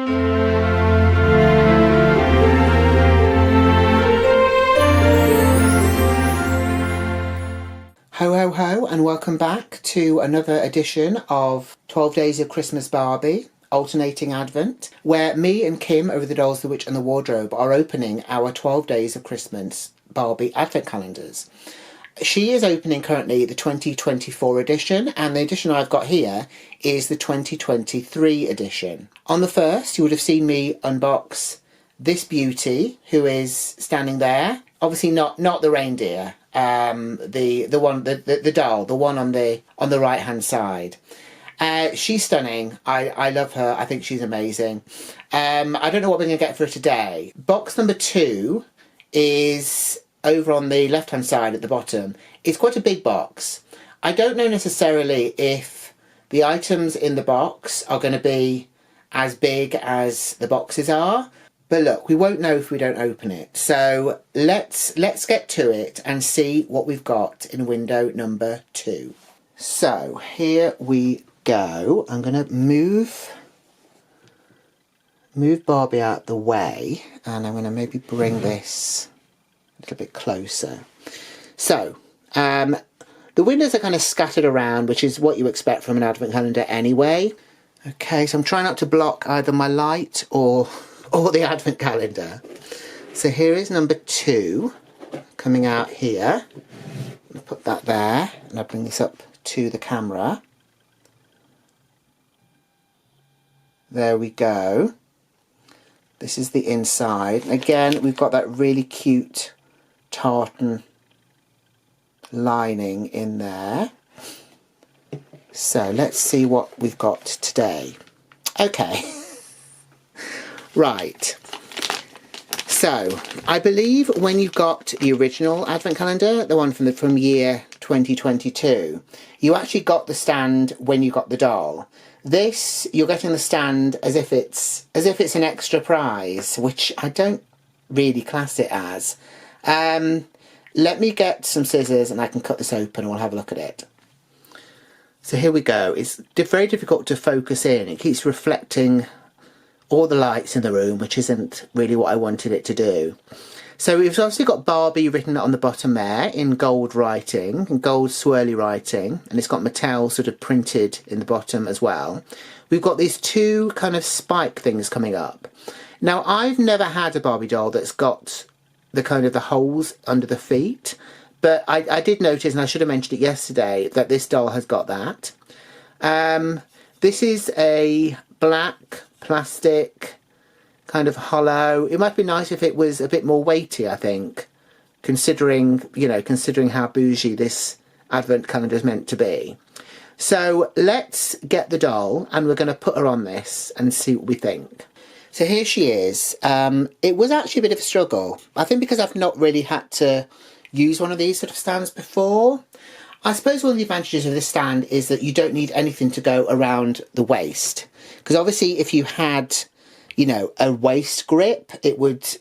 Ho ho ho, and welcome back to another edition of 12 Days of Christmas Barbie, alternating Advent, where me and Kim over the Dolls, the Witch and the Wardrobe are opening our 12 Days of Christmas Barbie Advent calendars. She is opening currently the 2024 edition, and the edition I've got here is the 2023 edition. On the first, you would have seen me unbox this beauty, who is standing there. Obviously not the reindeer, the doll, the one on the right hand side. She's stunning. I love her. I think she's amazing. I don't know what we're going to get for her today. Box number 2 is over on the left hand side at the bottom. It's quite a big box. I don't know necessarily if the items in the box are going to be as big as the boxes are. But look, we won't know if we don't open it. So let's get to it and see what we've got in window number 2. So here we go. I'm going to move Barbie out the way, and I'm going to maybe bring this a little bit closer. So the windows are kind of scattered around, which is what you expect from an advent calendar anyway. Okay, so I'm trying not to block either my light or the advent calendar. So here is number 2 coming out here. I'll put that there, and I'll bring this up to the camera. There we go. This is the inside. Again, we've got that really cute tartan lining in there. So let's see what we've got today. Okay. Right, so I believe when you've got the original advent calendar, the one from year 2022, you actually got the stand when you got the doll. This, you're getting the stand as if it's an extra prize, which I don't really class it as. Let me get some scissors and I can cut this open and we'll have a look at it. So here we go. It's very difficult to focus in. It keeps reflecting all the lights in the room, which isn't really what I wanted it to do. So we've obviously got Barbie written on the bottom there in gold writing, in gold swirly writing, and it's got Mattel sort of printed in the bottom as well. We've got these 2 kind of spike things coming up. Now, I've never had a Barbie doll that's got the kind of the holes under the feet, but I did notice, and I should have mentioned it yesterday, that this doll has got that. This is a black plastic, kind of hollow. It might be nice if it was a bit more weighty, I think, considering how bougie this advent calendar is meant to be. So let's get the doll and we're going to put her on this and see what we think. So here she is. It was actually a bit of a struggle, I think, because I've not really had to use one of these sort of stands before. I suppose one of the advantages of this stand is that you don't need anything to go around the waist. Because obviously if you had, a waist grip, it would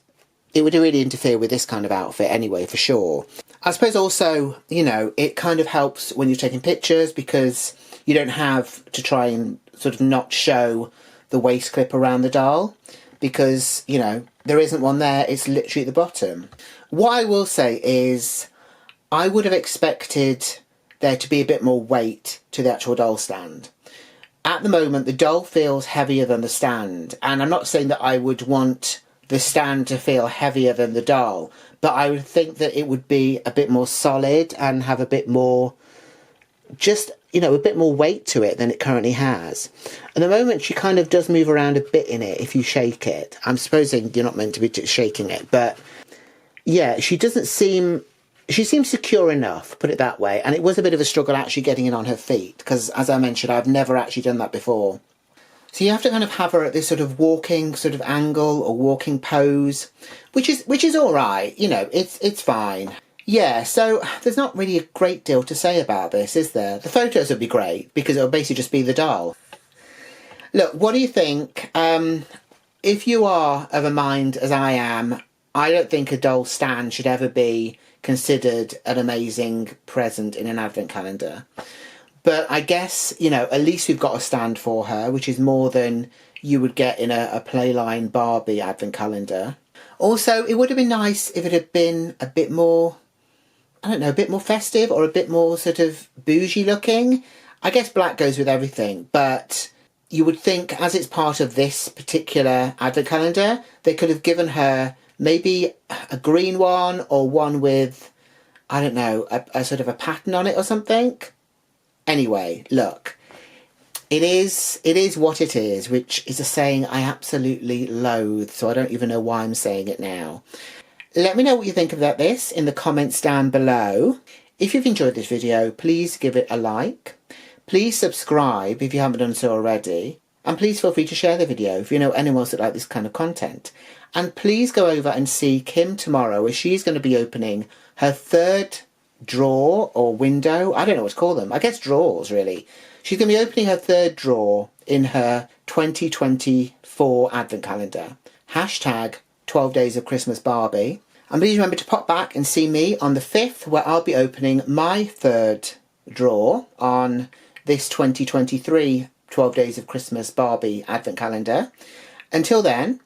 really interfere with this kind of outfit anyway, for sure. I suppose also, it kind of helps when you're taking pictures because you don't have to try and sort of not show the waist clip around the doll because, there isn't one there. It's literally at the bottom. What I will say is I would have expected there to be a bit more weight to the actual doll stand. At the moment, the doll feels heavier than the stand, and I'm not saying that I would want the stand to feel heavier than the doll, but I would think that it would be a bit more solid and have a bit more, a bit more weight to it than it currently has. At the moment, she kind of does move around a bit in it if you shake it. I'm supposing you're not meant to be shaking it, but yeah, she seems secure enough, put it that way, and it was a bit of a struggle actually getting it on her feet, because as I mentioned, I've never actually done that before. So you have to kind of have her at this sort of walking sort of angle or walking pose, which is all right, it's fine. Yeah, so there's not really a great deal to say about this, is there? The photos would be great, because it'll basically just be the doll. Look, what do you think? If you are of a mind as I am, I don't think a doll stand should ever be considered an amazing present in an advent calendar. But I guess, at least we've got a stand for her, which is more than, you would get in a Playline Barbie advent calendar. Also, it would have been nice if it had been a bit more, I don't know, a bit more festive or a bit more sort of bougie looking. I guess black goes with everything, but you would think as it's part of this particular advent calendar, they could have given her maybe a green one or one with, I don't know, a sort of a pattern on it or something. Anyway, look, it is what it is, which is a saying I absolutely loathe, so I don't even know why I'm saying it now. Let me know what you think about this in the comments down below. If you've enjoyed this video, please give it a like. Please subscribe if you haven't done so already. And please feel free to share the video if you know anyone else that like this kind of content. And please go over and see Kim tomorrow, as she's going to be opening her third drawer or window. I don't know what to call them. I guess drawers, really. She's going to be opening her third drawer in her 2024 advent calendar. Hashtag 12 Days of Christmas Barbie. And please remember to pop back and see me on the 5th, where I'll be opening my third drawer on this 2023 12 Days of Christmas Barbie advent calendar. Until then,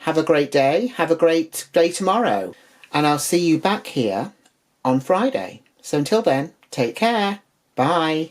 have a great day. Have a great day tomorrow. And I'll see you back here on Friday. So until then, take care. Bye.